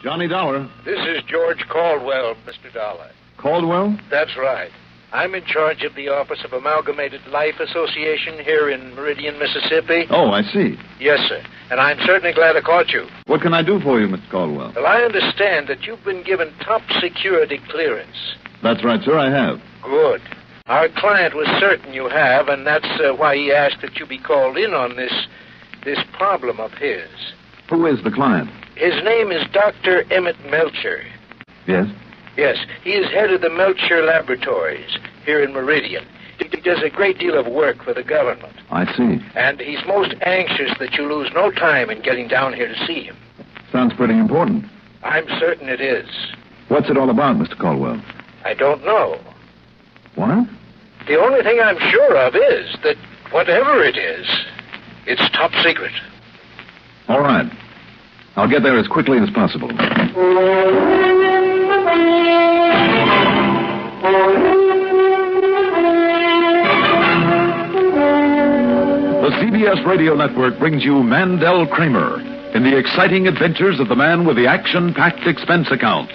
Johnny Dollar. This is George Caldwell, Mr. Dollar. Caldwell? That's right. I'm in charge of the Office of Amalgamated Life Association here in Meridian, Mississippi. Oh, I see. Yes, sir. And I'm certainly glad I caught you. What can I do for you, Mr. Caldwell? Well, I understand that you've been given top security clearance. That's right, sir, I have. Good. Our client was certain you have, and that's why he asked that you be called in on this problem of his. Who is the client? His name is Dr. Emmett Melcher. Yes? Yes, he is head of the Melcher Laboratories here in Meridian. He does a great deal of work for the government. I see. And he's most anxious that you lose no time in getting down here to see him. Sounds pretty important. I'm certain it is. What's it all about, Mr. Caldwell? I don't know. What? The only thing I'm sure of is that whatever it is, it's top secret. All right. I'll get there as quickly as possible. The CBS Radio Network brings you Mandel Kramer in the exciting adventures of the man with the action-packed expense account.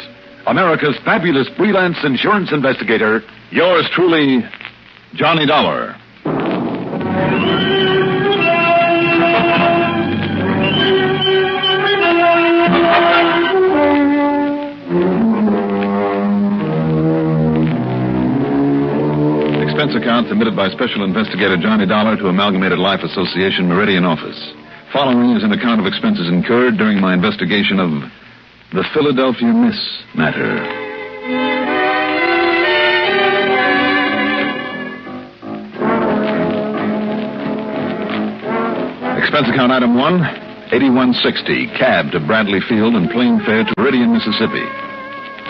America's fabulous freelance insurance investigator, yours truly, Johnny Dollar. Expense account submitted by Special Investigator Johnny Dollar to Amalgamated Life Association Meridian office. Following is an account of expenses incurred during my investigation of the Philadelphia Miss matter. Expense account item 1, 8160, cab to Bradley Field and plane fare to Meridian, Mississippi.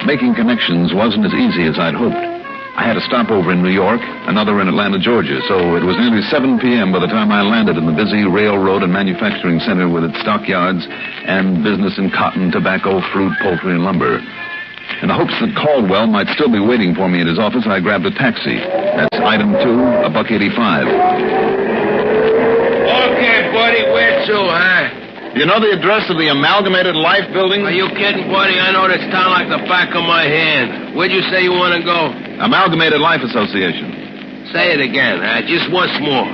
Making connections wasn't as easy as I'd hoped. I had a stopover in New York, another in Atlanta, Georgia, so it was nearly 7 p.m. by the time I landed in the busy railroad and manufacturing center with its stockyards and business in cotton, tobacco, fruit, poultry, and lumber. In the hopes that Caldwell might still be waiting for me at his office, I grabbed a taxi. That's item 2, $1.85. Okay, buddy, where to, huh? You know the address of the Amalgamated Life building? Are you kidding, buddy? I know this town like the back of my hand. Where'd you say you want to go? Amalgamated Life Association. Say it again, just once more.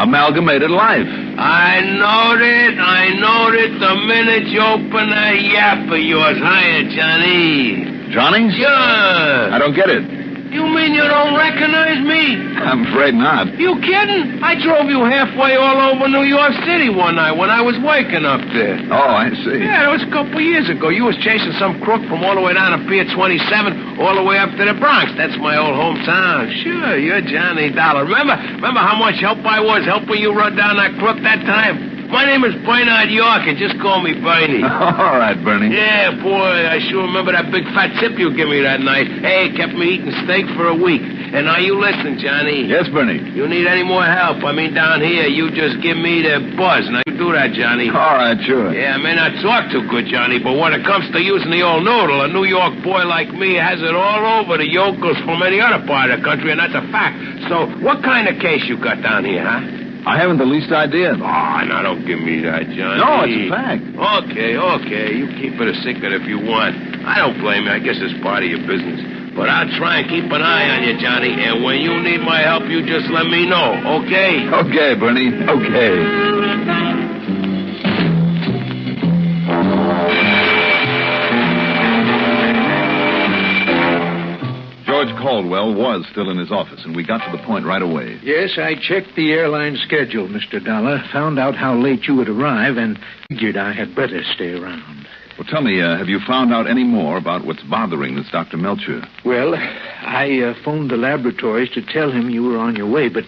Amalgamated Life. I knowed it the minute you open that yap of yours. Hiya, Johnny. Johnny? Sure. I don't get it. You mean you don't recognize me? I'm afraid not. You kidding? I drove you halfway all over New York City one night when I was working up there. Oh, I see. Yeah, it was a couple of years ago. You was chasing some crook from all the way down to Pier 27 all the way up to the Bronx. That's my old hometown. Sure, you're Johnny Dollar. Remember how much help I was helping you run down that crook that time? My name is Bernard York, and just call me Bernie. All right, Bernie. Yeah, boy, I sure remember that big fat tip you gave me that night. Hey, kept me eating steak for a week. And now you listen, Johnny. Yes, Bernie. You need any more help? I mean, down here, you just give me the buzz. Now, you do that, Johnny. All right, sure. Yeah, I may not talk too good, Johnny, but when it comes to using the old noodle, a New York boy like me has it all over the yokels from any other part of the country, and that's a fact. So, what kind of case you got down here, huh? I haven't the least idea. Oh, now don't give me that, Johnny. No, it's a fact. Okay. You keep it a secret if you want. I don't blame you. I guess it's part of your business. But I'll try and keep an eye on you, Johnny. And when you need my help, you just let me know, okay? Okay, Bernie. Okay. George Caldwell was still in his office, and we got to the point right away. Yes, I checked the airline schedule, Mr. Dollar, found out how late you would arrive, and figured I had better stay around. Well, tell me, have you found out any more about what's bothering this Dr. Melcher? Well, I phoned the laboratories to tell him you were on your way, but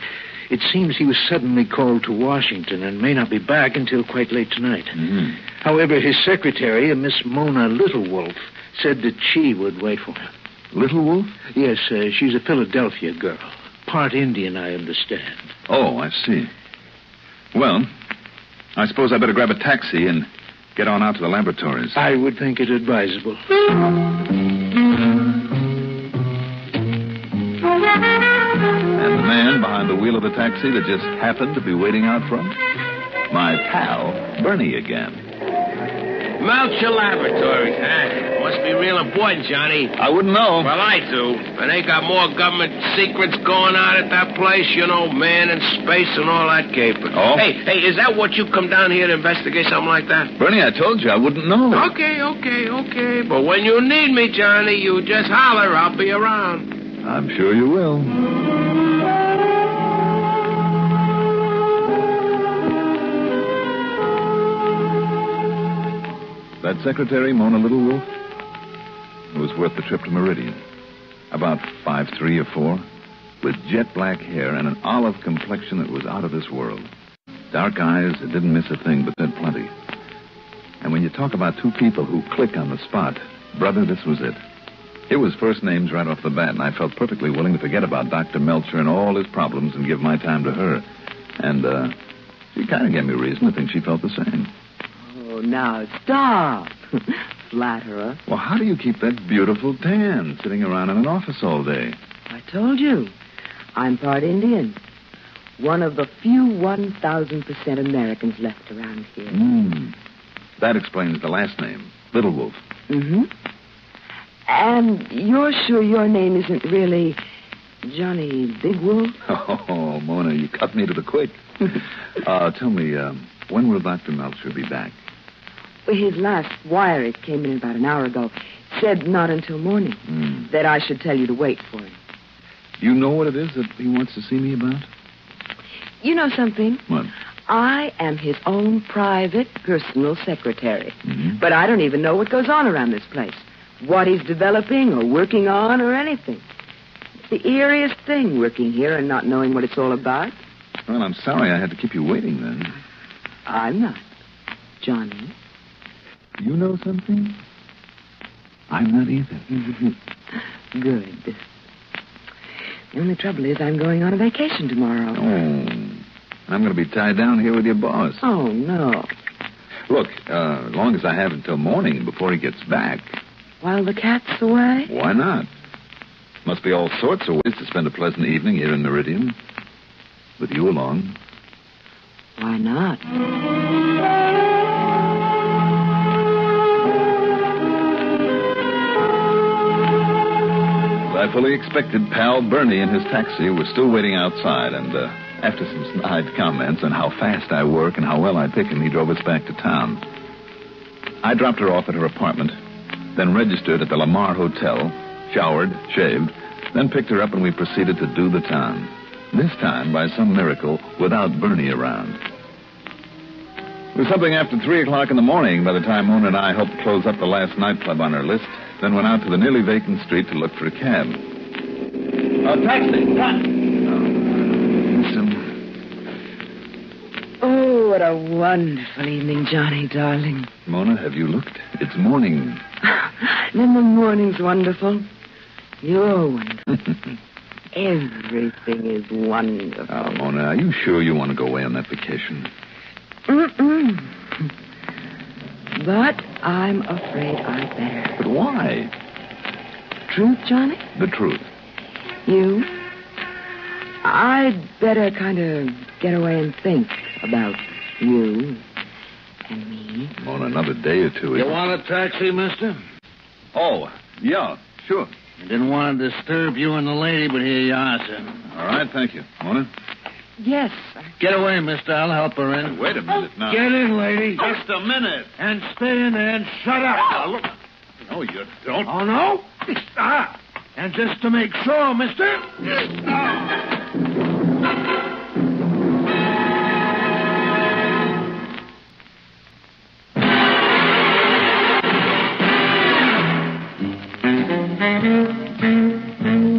it seems he was suddenly called to Washington and may not be back until quite late tonight. Mm-hmm. However, his secretary, a Miss Mona Littlewolf, said that she would wait for him. Little Wolf? Yes, she's a Philadelphia girl. Part Indian, I understand. Oh, I see. Well, I suppose I better grab a taxi and get on out to the laboratories. I would think it advisable. And the man behind the wheel of the taxi that just happened to be waiting out front? My pal, Bernie again. Melcher Laboratories, huh? Must be real important, Johnny. I wouldn't know. Well, I do. And they got more government secrets going on at that place, you know, man in space and all that caper. Oh? Hey, is that what you come down here to investigate, something like that? Bernie, I told you I wouldn't know. Okay. But when you need me, Johnny, you just holler. I'll be around. I'm sure you will. That secretary, Mona Littlewolf, it was worth the trip to Meridian. About 5'3" or 4", with jet black hair and an olive complexion that was out of this world. Dark eyes that didn't miss a thing but said plenty. And when you talk about two people who click on the spot, brother, this was it. It was first names right off the bat, and I felt perfectly willing to forget about Dr. Melcher and all his problems and give my time to her. And, she kind of gave me reason to think she felt the same. Oh, now stop. Flatterer. Well, how do you keep that beautiful tan sitting around in an office all day? I told you. I'm part Indian. One of the few 1,000% Americans left around here. That explains the last name, Littlewolf. Mm-hmm. And you're sure your name isn't really Johnny Big Wolf? Oh, Mona, you cut me to the quick. Tell me, when will Dr. Melcher be back? His last wire, it came in about an hour ago, said not until morning. That I should tell you to wait for him. You know what it is that he wants to see me about? You know something? What? I am his own private personal secretary. Mm-hmm. But I don't even know what goes on around this place. What he's developing or working on or anything. It's the eeriest thing, working here and not knowing what it's all about. Well, I'm sorry I had to keep you waiting then. I'm not. Johnny. You know something? I'm not either. Good. The only trouble is I'm going on a vacation tomorrow. Oh. I'm going to be tied down here with your boss. Oh, no. Look, as long as I have until morning before he gets back. While the cat's away? Why not? Must be all sorts of ways to spend a pleasant evening here in Meridian. With you along. Why not? I fully expected pal Bernie and his taxi was still waiting outside, and after some snide comments on how fast I work and how well I pick him, he drove us back to town. I dropped her off at her apartment, then registered at the Lamar Hotel, showered, shaved, then picked her up and we proceeded to do the town. This time, by some miracle, without Bernie around. It was something after 3 o'clock in the morning by the time Mona and I helped close up the last nightclub on our list, then went out to the nearly vacant street to look for a cab. Taxi, run! Oh, what a wonderful evening, Johnny, darling. Mona, have you looked? It's morning. Then the morning's wonderful. You're wonderful. Everything is wonderful. Oh, Mona, are you sure you want to go away on that vacation? Mm-mm. But I'm afraid I better. But why? Truth, Johnny? The truth. You? I'd better kind of get away and think about you and me. Mona, another day or two. You want a taxi, mister? Oh, yeah, sure. I didn't want to disturb you and the lady, but here you are, sir. All right, thank you. Mona? Yes. Get away, mister. I'll help her in. Wait a minute now. Get in, lady. Just a minute. And stay in there and shut up. Now, look. No, you don't. Oh, no? Ah. And just to make sure, mister.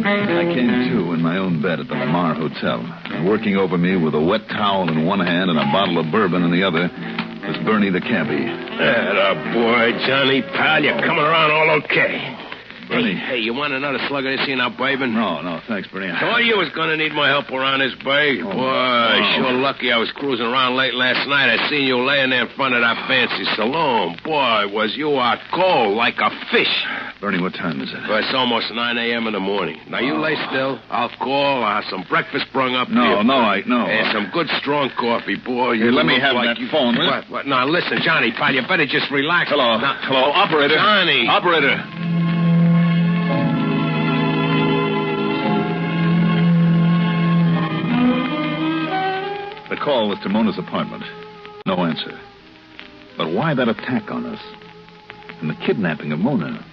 I came to in my own bed at the Lamar Hotel. And working over me with a wet towel in one hand and a bottle of bourbon in the other was Bernie the cabbie. Atta boy, Johnny, pal, you're coming around all okay. Bernie. Hey, you want another slug of this here now, bourbon? No, thanks, Bernie. Told you was going to need my help around this bay. Sure lucky I was cruising around late last night. I seen you laying there in front of that fancy saloon. Boy, was you out cold like a fish. Bernie, what time is it? Well, it's almost 9 a.m. in the morning. Now, you lay still. I'll call. I'll have some breakfast brung up. No. And some good strong coffee, boy. Hey, let me have that phone, will you? What? Now, listen, Johnny, pal, you better just relax. Hello. Now, Hello, operator. Johnny. Operator. The call was to Mona's apartment. No answer. But why that attack on us? And the kidnapping of Mona?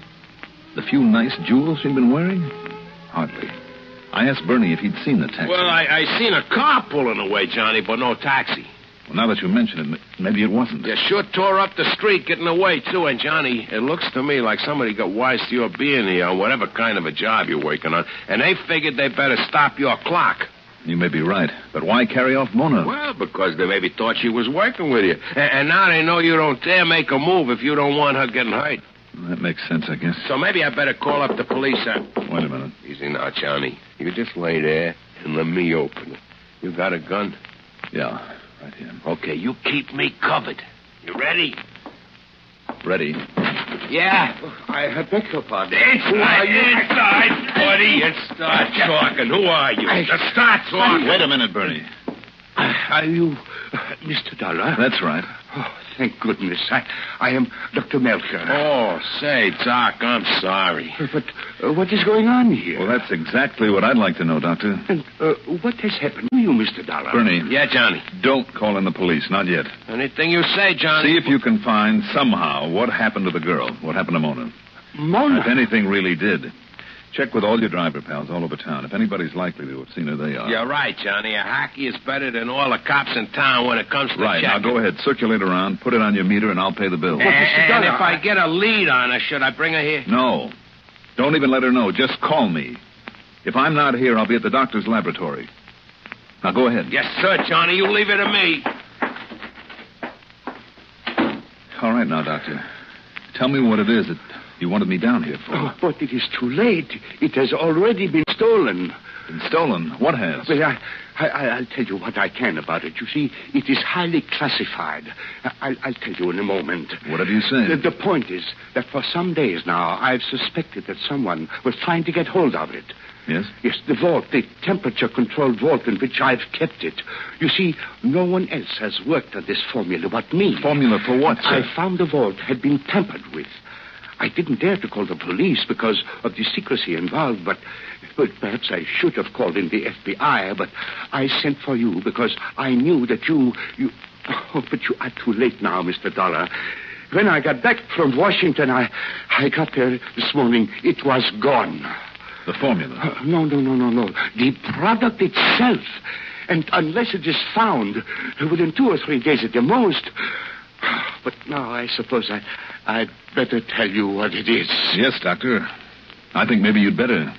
The few nice jewels she'd been wearing? Hardly. I asked Bernie if he'd seen the taxi. Well, I seen a car pulling away, Johnny, but no taxi. Well, now that you mention it, maybe it wasn't. You sure tore up the street getting away, too. And, Johnny, it looks to me like somebody got wise to your being here on whatever kind of a job you're working on, and they figured they better stop your clock. You may be right, but why carry off Mona? Well, because they maybe thought she was working with you. And now they know you don't dare make a move if you don't want her getting hurt. That makes sense, I guess. So maybe I better call up the police. Wait a minute. Easy now, Johnny. You just lay there and let me open it. You got a gun? Yeah, right here. Okay, you keep me covered. You ready? Ready. Yeah. I beg your pardon. Inside, buddy. Start talking. Who are you? Just start talking. Wait a minute, Bernie. Are you Mr. Dollar? That's right. Oh, thank goodness. I am Dr. Melcher. Oh, say, Doc, I'm sorry. But what is going on here? Well, that's exactly what I'd like to know, Doctor. And what has happened to you, Mr. Dollar? Bernie. Yeah, Johnny. Don't call in the police, not yet. Anything you say, Johnny. See if you can find somehow what happened to the girl, what happened to Mona. Mona? If anything really did. Check with all your driver pals all over town. If anybody's likely to have seen her, they are. You're right, Johnny. A hockey is better than all the cops in town when it comes to Right, now checking. go ahead. Circulate around, put it on your meter, and I'll pay the bill. And if I get a lead on her, should I bring her here? No. Don't even let her know. Just call me. If I'm not here, I'll be at the doctor's laboratory. Now go ahead. Yes, sir, Johnny. You leave it to me. All right now, Doctor. Tell me what it is that you wanted me down here for. Oh, but it is too late. It has already been stolen. Been stolen? What has? Well, I'll tell you what I can about it. You see, it is highly classified. I'll tell you in a moment. What have you said? The point is that for some days now, I've suspected that someone was trying to get hold of it. Yes? Yes, the vault, the temperature-controlled vault in which I've kept it. You see, no one else has worked on this formula but me. Formula for what, sir? I found the vault had been tampered with. I didn't dare to call the police because of the secrecy involved, but perhaps I should have called in the FBI, but I sent for you because I knew that you... Oh, but you are too late now, Mr. Dollar. When I got back from Washington, I got there this morning. It was gone. The formula? No. The product itself. And unless it is found within 2 or 3 days at the most... But now I suppose I'd better tell you what it is. Yes, Doctor. I think maybe you'd better.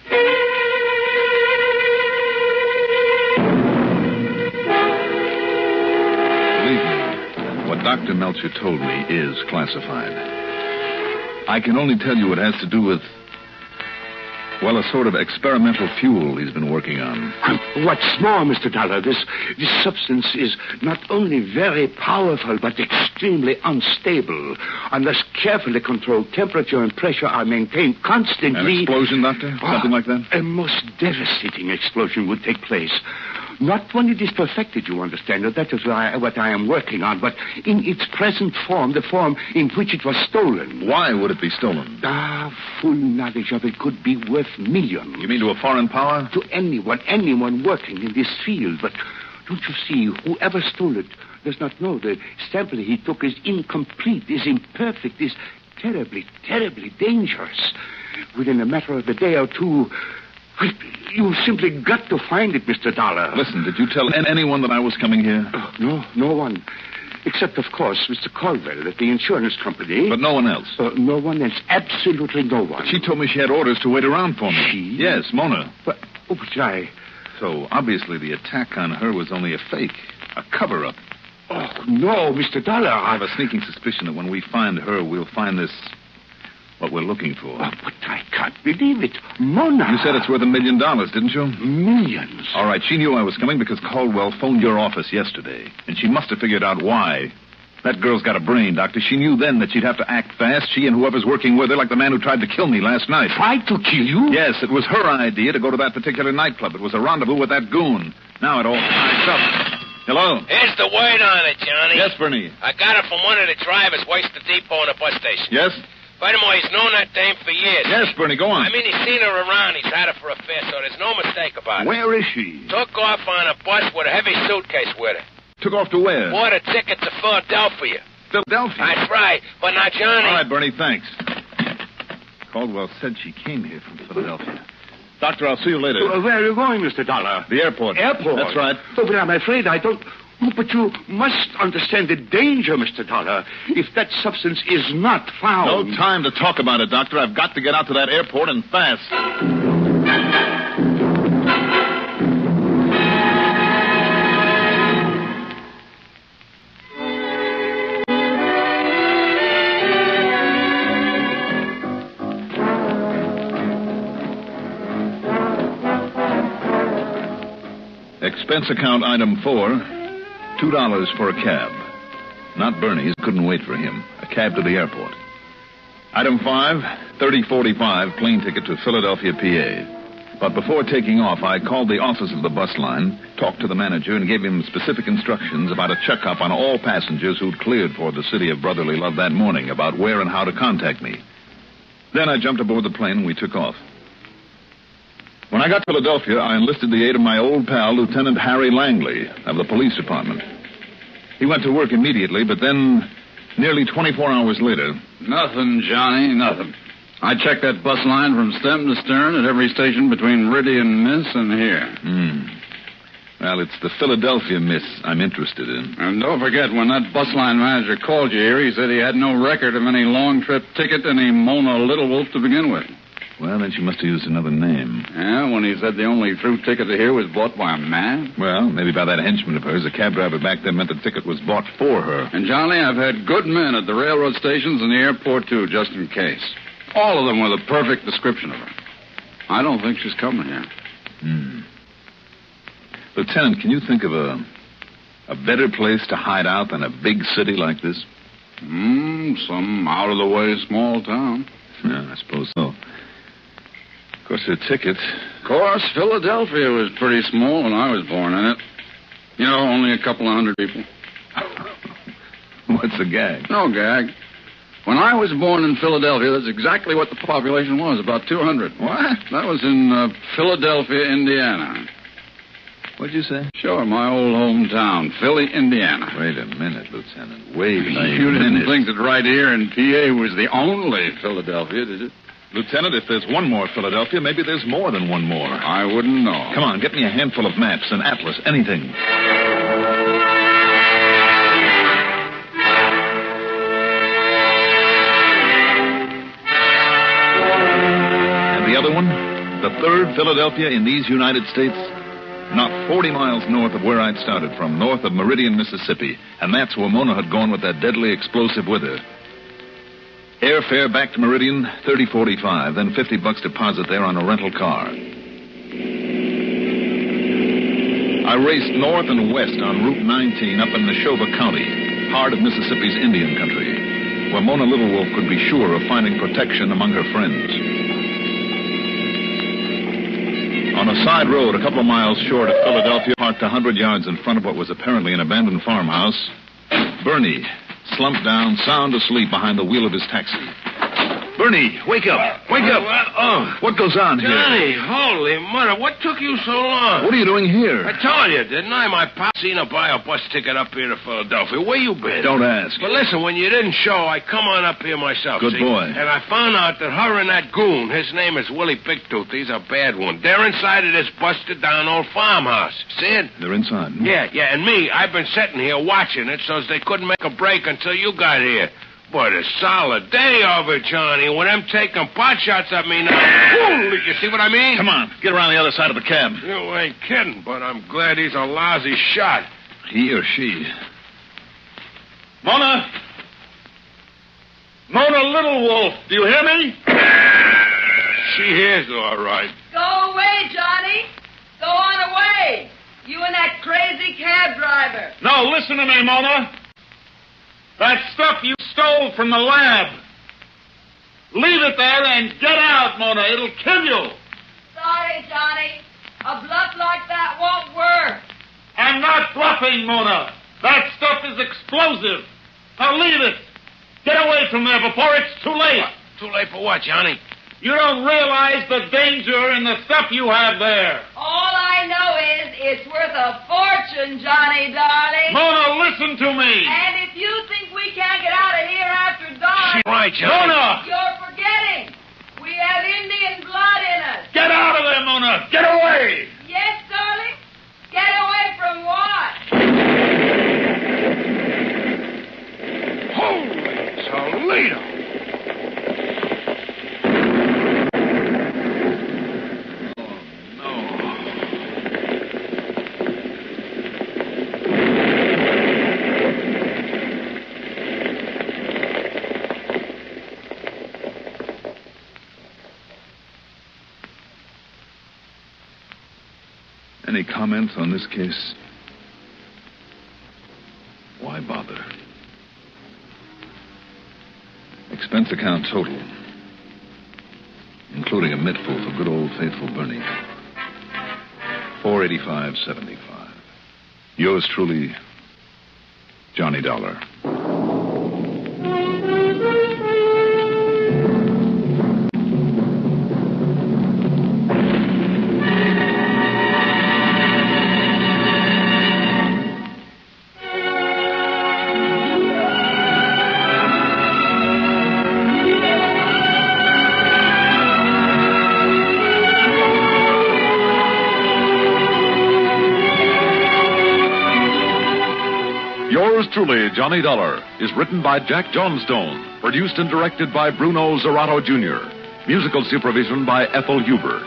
Believe me, what Dr. Melcher told me is classified. I can only tell you it has to do with, well, a sort of experimental fuel he's been working on. What's more, Mr. Dollar, this substance is not only very powerful, but extremely unstable. Unless carefully controlled temperature and pressure are maintained constantly... An explosion, Doctor? Something like that? A most devastating explosion would take place. Not when it is perfected, you understand. That is what I am working on. But in its present form, the form in which it was stolen... Why would it be stolen? Full knowledge of it could be worth millions. You mean to a foreign power? To anyone working in this field. But don't you see, whoever stole it does not know the sample he took is incomplete, is imperfect, is terribly, terribly dangerous. Within a matter of a day or two... You simply got to find it, Mr. Dollar. Listen, did you tell anyone that I was coming here? No one. Except, of course, Mr. Colwell at the insurance company. But no one else? No one else. Absolutely no one. She told me she had orders to wait around for me. She? Yes, Mona. But So, obviously, the attack on her was only a fake. A cover-up. Oh, no, Mr. Dollar. I have a sneaking suspicion that when we find her, we'll find this... what we're looking for. Oh, but I can't believe it. Mona. You said it's worth $1 million, didn't you? Millions. All right, she knew I was coming because Caldwell phoned your office yesterday. And she must have figured out why. That girl's got a brain, Doctor. She knew then that she'd have to act fast, she and whoever's working with her, like the man who tried to kill me last night. Tried to kill you? Yes, it was her idea to go to that particular nightclub. It was a rendezvous with that goon. Now it all ties up. Hello? Here's the word on it, Johnny. Yes, Bernie. I got it from one of the drivers waste the depot in the bus station. Yes? Furthermore, he's known that dame for years. Yes, Bernie, go on. I mean, he's seen her around. He's had her for a fair, so there's no mistake about it. Where is she? Took off on a bus with a heavy suitcase with her. Took off to where? Bought a ticket to Philadelphia. Philadelphia. That's right. But now, Johnny... All right, Bernie, thanks. Caldwell said she came here from Philadelphia. Doctor, I'll see you later. Where are you going, Mr. Dollar? The airport. Airport? That's right. Oh, but I'm afraid I don't... Oh, but you must understand the danger, Mr. Dollar. If that substance is not found... No time to talk about it, Doctor. I've got to get out to that airport and fast. Expense account item 4, $2 for a cab. Not Bernie's, couldn't wait for him. A cab to the airport. Item 5, $30.45 plane ticket to Philadelphia, PA. But before taking off, I called the office of the bus line, talked to the manager, and gave him specific instructions about a checkup on all passengers who'd cleared for the city of brotherly love that morning, about where and how to contact me. Then I jumped aboard the plane and we took off. When I got to Philadelphia, I enlisted the aid of my old pal, Lieutenant Harry Langley, of the police department. He went to work immediately, but then, nearly 24 hours later... Nothing, Johnny, nothing. I checked that bus line from stem to stern at every station between Meridian Miss and here. Well, it's the Philadelphia Miss I'm interested in. And don't forget, when that bus line manager called you here, he said he had no record of any long-trip ticket, any Mona Little Wolf to begin with. Well, then she must have used another name. Yeah, when he said the only through ticket to here was bought by a man? Well, maybe by that henchman of hers. The cab driver back there meant the ticket was bought for her. And, Johnny, I've had good men at the railroad stations and the airport, too, just in case. All of them with a perfect description of her. I don't think she's coming here. Lieutenant, can you think of a better place to hide out than a big city like this? Some out-of-the-way small town. Yeah, I suppose so. Of course, her ticket... Of course, Philadelphia was pretty small when I was born in it. You know, only a couple of hundred people. What's the gag? No gag. When I was born in Philadelphia, that's exactly what the population was, about 200. What? That was in Philadelphia, Indiana. What'd you say? Sure, my old hometown, Philly, Indiana. Wait a minute, Lieutenant. Wait a minute. You didn't think that right here in PA was the only Philadelphia, did you? Lieutenant, if there's one more Philadelphia, maybe there's more than one more. I wouldn't know. Come on, get me a handful of maps, an atlas, anything. And the other one? The third Philadelphia in these United States? Not 40 miles north of where I'd started from, north of Meridian, Mississippi. And that's where Mona had gone with that deadly explosive with her. Airfare back to Meridian, $30.45, then $50 deposit there on a rental car. I raced north and west on Route 19 up in Neshoba County, heart of Mississippi's Indian country, where Mona Little Wolf could be sure of finding protection among her friends. On a side road a couple of miles short of Philadelphia, parked 100 yards in front of what was apparently an abandoned farmhouse, Bernie slumped down, sound asleep behind the wheel of his taxi. Bernie, wake up. Wake up. Oh, what goes on here? Johnny, holy mother, what took you so long? What are you doing here? I told you, didn't I? My pop seen her buy a bus ticket up here to Philadelphia. Where you been? Don't ask. But listen, when you didn't show, I come on up here myself. Good see? boy. And I found out that her and that goon, his name is Willie Bigtooth, he's a bad one. They're inside of this busted down old farmhouse. See it? They're inside. Yeah, and me, I've been sitting here watching it so they couldn't make a break until you got here. But a solid day of it, Johnny. When them taking pot shots at me now. Ooh, you see what I mean? Come on, get around the other side of the cab. You ain't kidding, but I'm glad he's a lousy shot. He or she. Mona! Mona Little Wolf, do you hear me? She hears all right. Go away, Johnny. Go on away. You and that crazy cab driver. No, listen to me, Mona. That stuff you stole from the lab. Leave it there and get out, Mona. It'll kill you. Sorry, Johnny. A bluff like that won't work. I'm not bluffing, Mona. That stuff is explosive. Now leave it. Get away from there before it's too late. What? Too late for what, Johnny? You don't realize the danger in the stuff you have there. All I know is it's worth a fortune, Johnny, darling. Mona, listen to me. And if you think we can't get out of here after dawn... She's right, Johnny. Mona! You're forgetting. We have Indian blood in us. Get out of there, Mona. Get away. Yes, darling? Get away from what? Holy Toledo! Any comments on this case? Why bother? Expense account total, including a mittful for good old faithful Bernie, $485.75. Yours truly, Johnny Dollar. Yours truly, Johnny Dollar, is written by Jack Johnstone, produced and directed by Bruno Zerato Jr., musical supervision by Ethel Huber.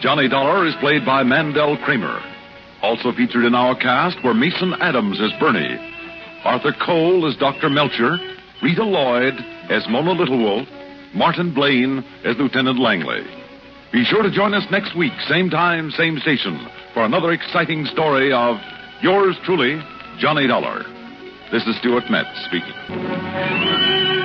Johnny Dollar is played by Mandel Kramer. Also featured in our cast were Mason Adams as Bernie, Arthur Cole as Dr. Melcher, Rita Lloyd as Mona Littlewolf, Martin Blaine as Lieutenant Langley. Be sure to join us next week, same time, same station, for another exciting story of Yours truly, Johnny Dollar. This is Stuart Metz speaking.